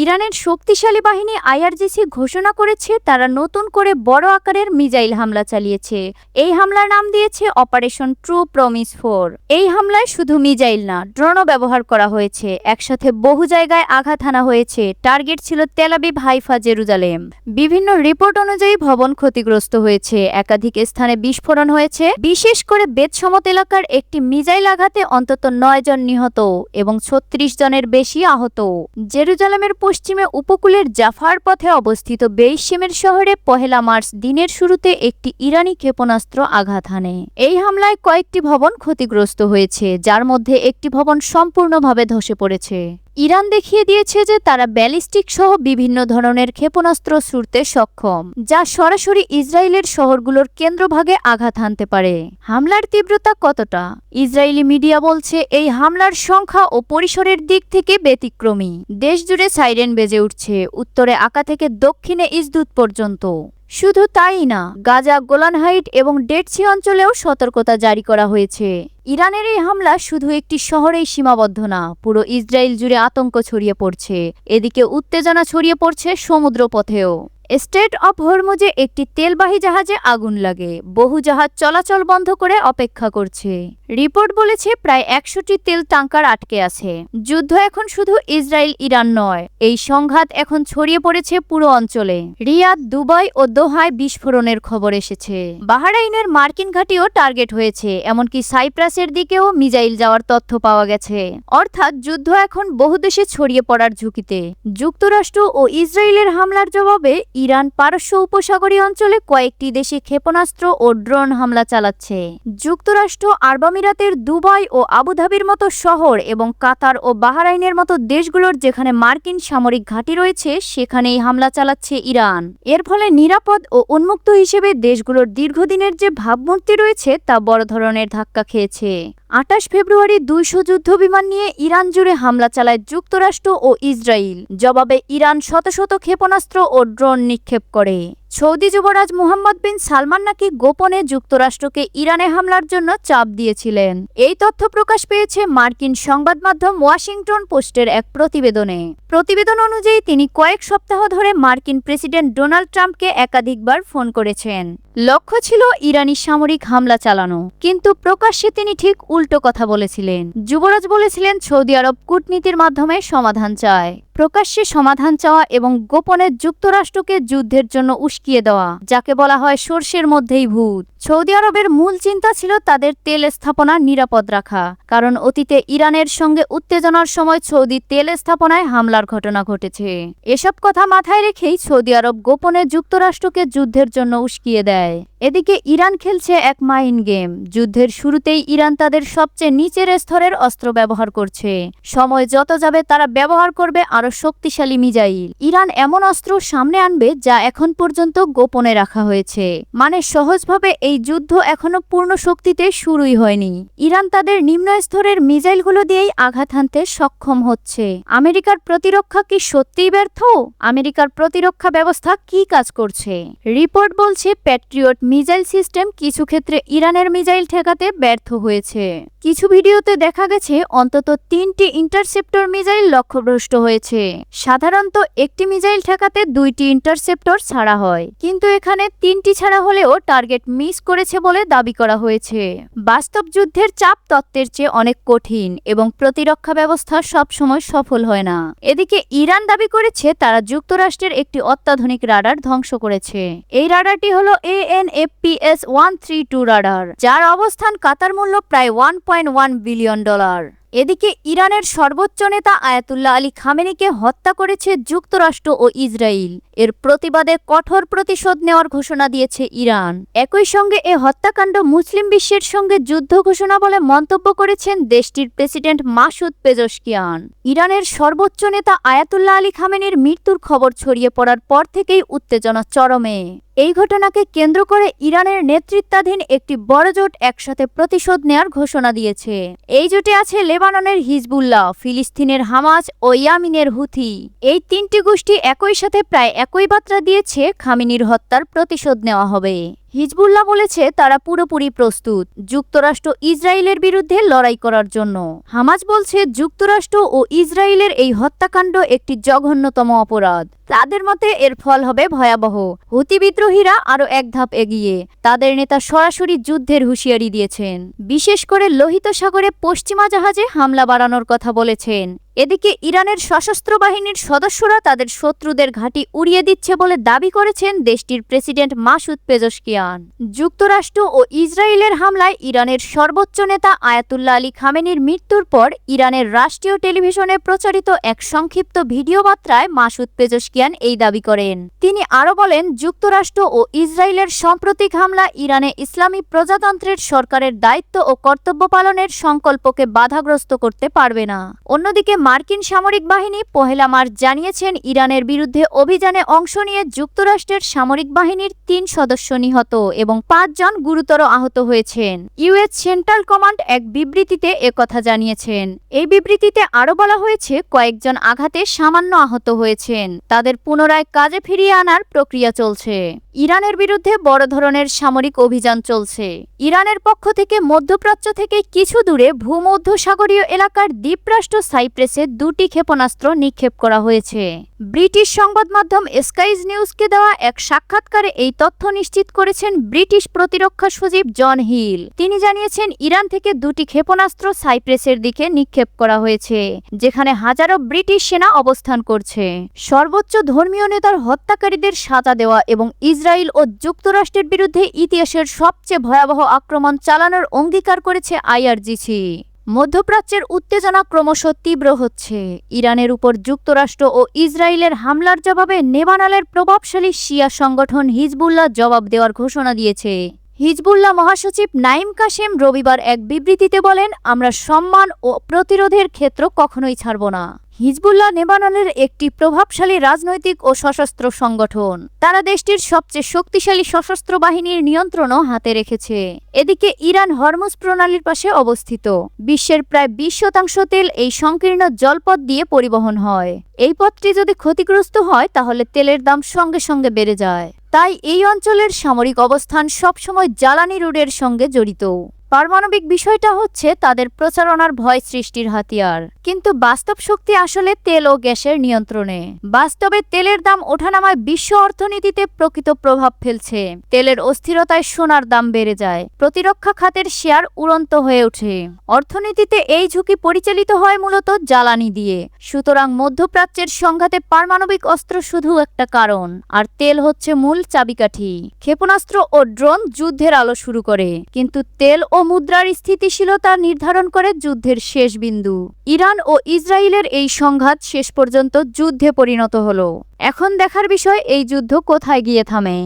ইরানের শক্তিশালী বাহিনী আইআরজিসি ঘোষণা করেছে তারা নতুন করে বড় আকারের মিসাইল হামলা চালিয়েছে। এই হামলার নাম দিয়েছে অপারেশন ট্রু প্রমিস 4। এই হামলায় শুধু মিসাইল না, ড্রোনও ব্যবহার করা হয়েছে। একসাথে বহু জায়গায় আঘাত হানা হয়েছে। টার্গেট ছিল তেল আবিব, হাইফা, জেরুজালেম। বিভিন্ন রিপোর্ট অনুযায়ী ভবন ক্ষতিগ্রস্ত হয়েছে, একাধিক স্থানে বিস্ফোরণ হয়েছে। বিশেষ করে বেতসমত এলাকার একটি মিসাইল আঘাতে অন্তত 9 জন নিহত এবং 36 জনের বেশি আহত। জেরুজালেমের পশ্চিমে উপকূলের জাফার পথে অবস্থিত বেইশেমের শহরে 1 মার্চ দিনের শুরুতে একটি ইরানি ক্ষেপণাস্ত্র আঘাত হানে। এই হামলায় কয়েকটি ভবন ক্ষতিগ্রস্ত হয়েছে, যার মধ্যে একটি ভবন সম্পূর্ণভাবে ধসে পড়েছে। ইরান দেখিয়ে দিয়েছে যে তারা ব্যালিস্টিক সহ বিভিন্ন ধরনের ক্ষেপণাস্ত্র ছুড়তে সক্ষম, যা সরাসরি ইসরায়েলের শহরগুলোর কেন্দ্রভাগে আঘাত হানতে পারে। হামলার তীব্রতা কতটা? ইসরায়েলি মিডিয়া বলছে এই হামলার সংখ্যা ও পরিসরের দিক থেকে ব্যতিক্রমী। দেশজুড়ে সাইরেন বেজে উঠছে, উত্তরে আকা থেকে দক্ষিণে ইসদুত পর্যন্ত। শুধু তাই না, গাজা, গোলান হাইট এবং ডেড সি অঞ্চলেও সতর্কতা জারি করা হয়েছে। ইরানের এই হামলা শুধু একটি শহরেই সীমাবদ্ধ না, পুরো ইসরায়েল জুড়ে আতঙ্ক ছড়িয়ে পড়ছে। এদিকে উত্তেজনা ছড়িয়ে পড়ছে সমুদ্রপথেও। স্ট্রেট অফ হরমুজে একটি তেলবাহী জাহাজে আগুন লাগে। বহু জাহাজ চলাচল বন্ধ করে অপেক্ষা করছে। রিপোর্ট বলেছে প্রায় 100টি তেল ট্যাঙ্কার আটকে আছে। যুদ্ধ এখন শুধু ইসরায়েল ইরান নয়, এই সংঘাত এখন ছড়িয়ে পড়েছে পুরো অঞ্চলে। রিয়াদ, দুবাই ও দোহায় বিস্ফোরণের খবর এসেছে। বাহরাইনের মার্কিন ঘাঁটিও টার্গেট হয়েছে, এমনকি সাইপ্রাসের দিকেও মিসাইল যাওয়ার তথ্য পাওয়া গেছে। অর্থাৎ যুদ্ধ এখন বহু দেশে ছড়িয়ে পড়ার ঝুঁকিতে। যুক্তরাষ্ট্র ও ইসরায়েলের হামলার জবাবে ইরান পারস্য উপসাগরীয় অঞ্চলে কয়েকটি দেশে ক্ষেপণাস্ত্র ও ড্রোন হামলা চালাচ্ছে। যুক্তরাষ্ট্র, আরব আমিরাতের দুবাই ও আবুধাবির মতো শহর এবং কাতার ও বাহরাইনের মতো দেশগুলোর যেখানে মার্কিন সামরিক ঘাঁটি রয়েছে, সেখানেই হামলা চালাচ্ছে ইরান। এর ফলে নিরাপদ ও উন্মুক্ত হিসেবে দেশগুলোর দীর্ঘদিনের যে ভাবমূর্তি রয়েছে তা বড় ধরনের ধাক্কা খেয়েছে। 28 ফেব্রুয়ারি 200 যুদ্ধবিমান নিয়ে ইরান জুড়ে হামলা চালায় যুক্তরাষ্ট্র ও ইসরায়েল। জবাবে ইরান শত শত ক্ষেপণাস্ত্র ও ড্রোন নিক্ষেপ করে। সৌদি যুবরাজ মুহাম্মদ বিন সালমান নাকি গোপনে যুক্তরাষ্ট্রকে ইরানে হামলার জন্য চাপ দিয়েছিলেন। এই তথ্য প্রকাশ পেয়েছে মার্কিন সংবাদ মাধ্যম ওয়াশিংটন পোস্টের এক প্রতিবেদনে। প্রতিবেদন অনুযায়ী তিনি কয়েক সপ্তাহ ধরে মার্কিন প্রেসিডেন্ট ডোনাল্ড ট্রাম্পকে একাধিকবার ফোন করেছেন। লক্ষ্য ছিল ইরানি সামরিক হামলা চালানো, কিন্তু প্রকাশ্যে তিনি ঠিক উল্টো কথা বলেছিলেন। যুবরাজ বলেছিলেন সৌদি আরব কূটনীতির মাধ্যমে সমাধান চায়। প্রকাশ্যে সমাধান চাওয়া এবং গোপনে যুক্তরাষ্ট্রকে যুদ্ধের জন্য উস্কিয়ে দেওয়া, যাকে বলা হয় সর্ষের মধ্যেই ভূত। সৌদি আরবের মূল চিন্তা ছিল তাদের তেল স্থাপনা নিরাপদ রাখা, কারণ অতীতে ইরানের সঙ্গে উত্তেজনার সময় সৌদি তেল স্থাপনায় হামলার ঘটনা ঘটেছে। এসব কথা মাথায় রেখেই সৌদি আরব গোপনে যুক্তরাষ্ট্রকে যুদ্ধের জন্য উস্কিয়ে দেয়। এদিকে ইরান খেলছে এক মাইন্ড গেম। যুদ্ধের শুরুতেই ইরান তাদের সবচেয়ে নিচের স্তরের অস্ত্র ব্যবহার করছে। সময় যত যাবে তারা ব্যবহার করবে আরো শক্তিশালী মিসাইল। ইরান এমন অস্ত্র সামনে আনবে যা এখন পর্যন্ত গোপনে রাখা হয়েছে। মানে সহজভাবে এই যুদ্ধ এখনো পূর্ণ শক্তিতে শুরুই হয়নি। ইরান তাদের নিম্ন স্তরের মিসাইলগুলো দিয়েই আঘাত হানতে সক্ষম হচ্ছে। আমেরিকার প্রতিরক্ষা কি সত্যিই ব্যর্থ? আমেরিকার প্রতিরক্ষা ব্যবস্থা কি কাজ করছে? রিপোর্ট বলছে প্যাট্রিয়ট মিসাইল সিস্টেম কিছু ক্ষেত্রে ইরানের মিসাইল ঠেকাতে ব্যর্থ হয়েছে। কিছু ভিডিওতে দেখা গেছে অন্তত 3টি ইন্টারসেপ্টর মিসাইল লক্ষ্যভ্রষ্ট হয়েছে। সাধারণত একটি মিসাইল ঠেকাতে 2টি ইন্টারসেপ্টর ছাড়া হয়, কিন্তু এখানে 3টি ছাড়া হলেও টার্গেট মিস করেছে বলে দাবি করা হয়েছে। বাস্তব যুদ্ধের চাপ তত্ত্বের চেয়ে অনেক কঠিন এবং প্রতিরক্ষা ব্যবস্থা সবসময় সফল হয় না। এদিকে ইরান দাবি করেছে তারা যুক্তরাষ্ট্রের একটি অত্যাধুনিক রাডার ধ্বংস করেছে। এই রাডারটি হলো ANFPS-132 রাডার, যার অবস্থান কাতার মূল্য প্রায় $1.1 বিলিয়ন। এদিকে ইরানের সর্বোচ্চ নেতা আয়াতুল্লাহ আলী খামেনিকে হত্যা করেছে যুক্তরাষ্ট্র ও ইসরায়েল। এর প্রতিবাদে কঠোর প্রতিশোধ নেওয়ার ঘোষণা দিয়েছে ইরান। একই সঙ্গে এ হত্যাকাণ্ড মুসলিম বিশ্বের সঙ্গে যুদ্ধ ঘোষণা বলে মন্তব্য করেছেন দেশটির প্রেসিডেন্ট মাসুদ পেজশকিয়ান। ইরানের সর্বোচ্চ নেতা আয়াতুল্লাহ আলী খামেনির মৃত্যুর খবর ছড়িয়ে পড়ার পর থেকেই উত্তেজনা চরমে। এই ঘটনাকে কেন্দ্র করে ইরানের নেতৃত্বাধীন একটি বড় জোট একসাথে প্রতিশোধ নেয়ার ঘোষণা দিয়েছে। এই জোটে আছে লেবাননের হিজবুল্লাহ, ফিলিস্তিনের হামাস ও ইয়ামিনের হুথি। এই 3টি গোষ্ঠী একই সাথে প্রায় একই বার্তা দিয়েছে, খামেনির হত্যার প্রতিশোধ নেওয়া হবে। হিজবুল্লাহ বলেছে তারা পুরোপুরি প্রস্তুত যুক্তরাষ্ট্র ইসরায়েলের বিরুদ্ধে লড়াই করার জন্য। হামাস বলছে যুক্তরাষ্ট্র ও ইসরায়েলের এই হত্যাকাণ্ড একটি জঘন্যতম অপরাধ। তাদের মতে এর ফল হবে ভয়াবহ। হুতি বিদ্রোহীরা আরও এক ধাপ এগিয়ে তাদের নেতা সরাসরি যুদ্ধের হুঁশিয়ারি দিয়েছেন। বিশেষ করে লোহিত সাগরে পশ্চিমা জাহাজে হামলা বাড়ানোর কথা বলেছেন। এদিকে ইরানের সশস্ত্র বাহিনীর সদস্যরা তাদের শত্রুদের ঘাঁটি উড়িয়ে দিচ্ছে বলে দাবি করেছেন দেশটির প্রেসিডেন্ট মাসুদ পেজশকিয়ান। যুক্তরাষ্ট্র ও ইসরায়েলের হামলায় ইরানের সর্বোচ্চ নেতা আয়াতুল্লাহ আলী খামেনির মৃত্যুর পর ইরানের রাষ্ট্রীয় টেলিভিশনে প্রচারিত এক সংক্ষিপ্ত ভিডিও বার্তায় মাসুদ পেজশকিয়ান এই দাবি করেন। তিনি আরও বলেন, যুক্তরাষ্ট্র ও ইসরায়েলের সাম্প্রতিক হামলা ইরানে ইসলামী প্রজাতন্ত্রের সরকারের দায়িত্ব ও কর্তব্য পালনের সংকল্পকে বাধাগ্রস্ত করতে পারবে না। অন্যদিকে মার্কিন সামরিক বাহিনী 1 মার্চ জানিয়েছেন ইরানের বিরুদ্ধে অভিযানে অংশ নিয়ে যুক্তরাষ্ট্রের সামরিক বাহিনীর 3 সদস্য নিহত এবং 5 জন গুরুতর আহত হয়েছেন। ইউএস সেন্ট্রাল কমান্ড এক বিবৃতিতে একথা জানিয়েছেন। এই বিবৃতিতে আরও বলা হয়েছে, কয়েকজন আঘাতে সামান্য আহত হয়েছেন, তাদের পুনরায় কাজে ফিরিয়ে আনার প্রক্রিয়া চলছে। ইরানের বিরুদ্ধে বড় ধরনের সামরিক অভিযান চলছে। ইরানের পক্ষ থেকে মধ্যপ্রাচ্য থেকে কিছু দূরে ভূমধ্যসাগরীয় এলাকার দ্বীপরাষ্ট্র সাইপ্রাসে 2টি ক্ষেপণাস্ত্র নিক্ষেপ করা হয়েছে। ব্রিটিশ সংবাদ মাধ্যম স্কাইজ নিউজকে দেওয়া এক সাক্ষাৎকারে এই তথ্য নিশ্চিত করেছেন ব্রিটিশ প্রতিরক্ষা সচিব জন হিল। তিনি জানিয়েছেন, ইরান থেকে 2টি ক্ষেপণাস্ত্র সাইপ্রাসের দিকে নিক্ষেপ করা হয়েছে, যেখানে হাজারো ব্রিটিশ সেনা অবস্থান করছে। সর্বোচ্চ ধর্মীয় নেতার হত্যাকারীদের সাজা দেওয়া এবং ইসরায়েল ও যুক্তরাষ্ট্রের বিরুদ্ধে ইতিহাসের সবচেয়ে ভয়াবহ আক্রমণ চালানোর অঙ্গীকার করেছে আইআরজিসি। মধ্যপ্রাচ্যের উত্তেজনা ক্রমশ তীব্র হচ্ছে। ইরানের উপর যুক্তরাষ্ট্র ও ইসরায়েলের হামলার জবাবে লেবাননের প্রভাবশালী শিয়া সংগঠন হিজবুল্লাহ জবাব দেওয়ার ঘোষণা দিয়েছে। হিজবুল্লাহ মহাসচিব নাইম কাশেম রবিবার এক বিবৃতিতে বলেন, আমরা সম্মান ও প্রতিরোধের ক্ষেত্র কখনোই ছাড়ব না। হিজবুল্লাহ লেবাননের একটি প্রভাবশালী রাজনৈতিক ও সশস্ত্র সংগঠন। তারা দেশটির সবচেয়ে শক্তিশালী সশস্ত্র বাহিনীর নিয়ন্ত্রণও হাতে রেখেছে। এদিকে ইরান হরমুজ প্রণালীর পাশে অবস্থিত। বিশ্বের প্রায় 20% তেল এই সংকীর্ণ জলপথ দিয়ে পরিবহন হয়। এই পথটি যদি ক্ষতিগ্রস্ত হয় তাহলে তেলের দাম সঙ্গে সঙ্গে বেড়ে যায়। তাই এই অঞ্চলের সামরিক অবস্থান সবসময় জ্বালানি রোডের সঙ্গে জড়িত। পারমাণবিক বিষয়টা হচ্ছে তাদের প্রচারণার ভয় সৃষ্টির হাতিয়ার, কিন্তু বাস্তব শক্তি আসলে তেল ও গ্যাসের নিয়ন্ত্রণে। বাস্তবে তেলের দাম ওঠানামায় বিশ্ব অর্থনীতিতে প্রকৃত প্রভাব ফেলছে। তেলের অস্থিরতায় সোনার দাম বেড়ে যায়, প্রতিরক্ষা খাতের শেয়ার উড়ন্ত হয়ে ওঠে। অর্থনীতিতে এই ঝুঁকি পরিচালিত হয় মূলত জ্বালানি দিয়ে। সুতরাং মধ্যপ্রাচ্যের সংঘাতে পারমাণবিক অস্ত্র শুধু একটা কারণ, আর তেল হচ্ছে মূল চাবিকাঠি। ক্ষেপণাস্ত্র ও ড্রোন যুদ্ধের আলো শুরু করে, কিন্তু তেল ও মুদ্রার স্থিতিশীলতা নির্ধারণ করে যুদ্ধের শেষ বিন্দু। ইরান ও ইসরায়েলের এই সংঘাত শেষ পর্যন্ত যুদ্ধে পরিণত হলো। এখন দেখার বিষয় এই যুদ্ধ কোথায় গিয়ে থামে।